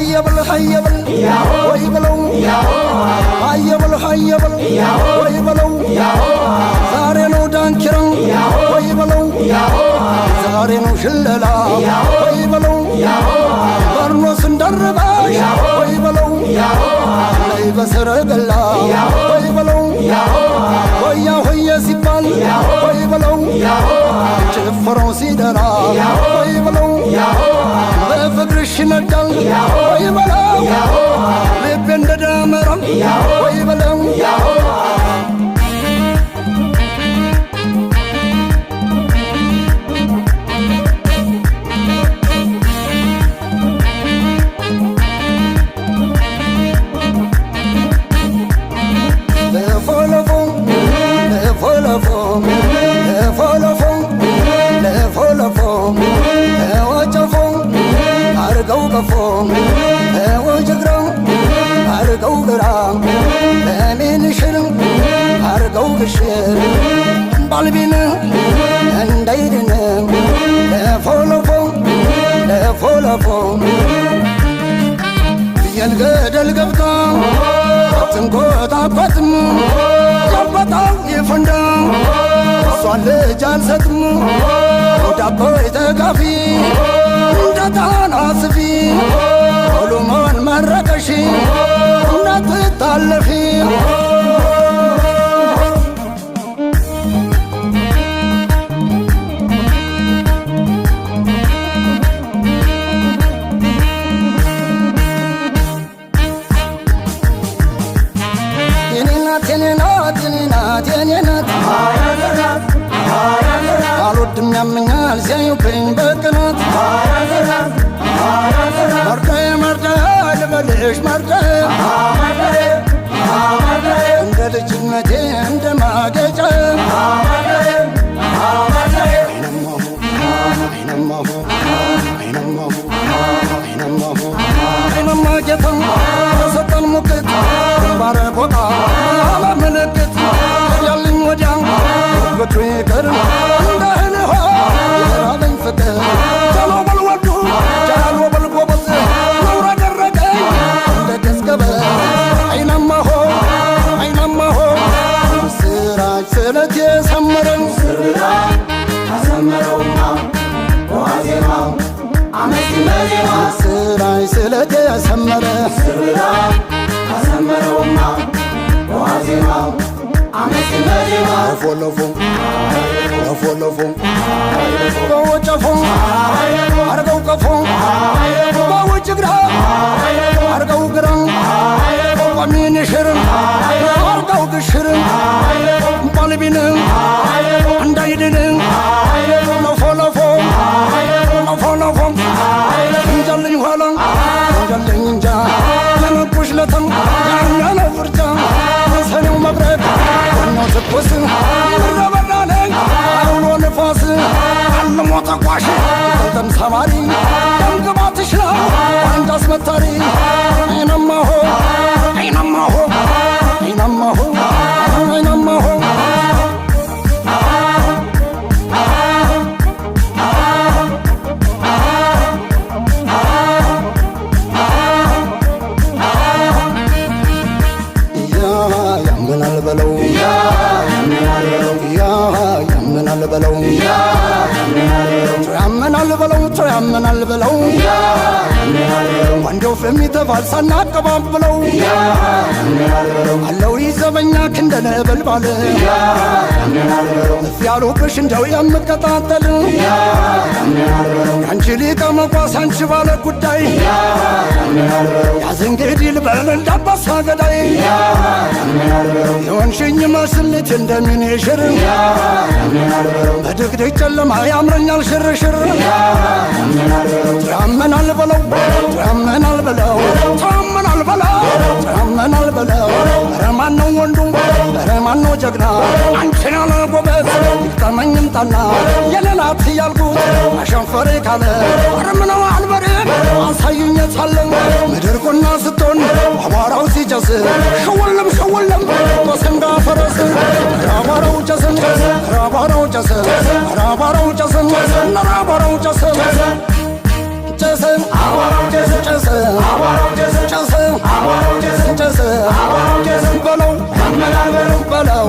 هيبل ويبلو هيبل ويبلو زارينو دانكرن ويبلو زارينو شللا ويبلو برنوس ندرباش ويبلو ليبسر قلا ويبلو ويا هيا سيبال ويبلو ጭፈራው ሲደራ ወይ በለው በፍቅርሽ ነዳል ወይ በለው ልቤ እንደደመራ ወይ በለው ወጅግራው አርገው ግራ ለሚንሽር አርገው ግሽር ባልቢን እንዳይድን ለፎለፎ የልገደል ገብታ አትንኮታኮትም ያበጣው ይፈንዳ እሷን ልጅ አልሰጥም ዳቦ የተጋፊ እንደታን አስፊ ሁሉማን መረቀሺ እንዳትታለፊ የኔናት አልወድም ያመኛል ሲያዩብኝ በቅናት መርደ ልበልሽ መርደ እንደ ልጅነቴ እንደ ማገጫ አይነማ ጌታ ሰጠን ሙቅት ግንባረ ቦታ አላመለክት ያልኝ ወዲያ ጉቱ ይቅር እንደ እህልሆ የራበኝ ፍቅር ጃሎ በልወዱ ጃሎ በልጎበዝ ነውር አደረገኝ እንደ ገዝገበ አይናማሆ ስራች ስለት የሰመረን ስራች አሰመረውማ ዋዜማው ስራይ ስለት የሰመረ ስራይ አሰመረውማ ዋዜማው ለፎለፎ በወጨፎ አርገው ቀፎ በውጭ ግራ አርገው ግራ ሚንሽር አርገው ግሽር ባልቢን እንዳይድን ለፎለፎ እንጃልኝ ኋላ እንጃልኝ እንጃ ለመቁሽ ለተም ያለ ፍርጃ ሰኔው መብረቅ ዋናው ትኩስ ረበናነኝ አውሎ ንፋስ አልሞ ተኳሽ ተልተም ሰባሪ ደምግባትሽ ነው ዋንጃ አስመታሪ አይናማሆ ያመናል በለው ወንዶፍ የሚተፋል ሳናቀባብለው አለው ይዘበኛ ክንደ ነበልባል ያሉብሽ እንደው የምቀጣጠል አንቺ ሊቀ መኳስ አንቺ ባለ ጉዳይ ያዝንግዲ ልበል እንዳባሳ ገዳይ የወንሽኝ መስልት እንደሚንሽር በድቅድቅ ጨለማ ያምረኛል ሽርሽር ያመናል በለው ረማነው ወንዱ ረማነው ጀግና አንቺን ያለ ጎበዝ ይቅጠመኝም ጠና የሌላት እያልኩት አሸንፈሬ ካለ አረምነው አልበሬ አሳዩኝ የታለን ምድር ቆና ስትሆን አቧራው ሲጨስ ሸወለም በሰንጋ ፈረስ ራባራው ጨስን ጨስን ጨሰ በለው በለው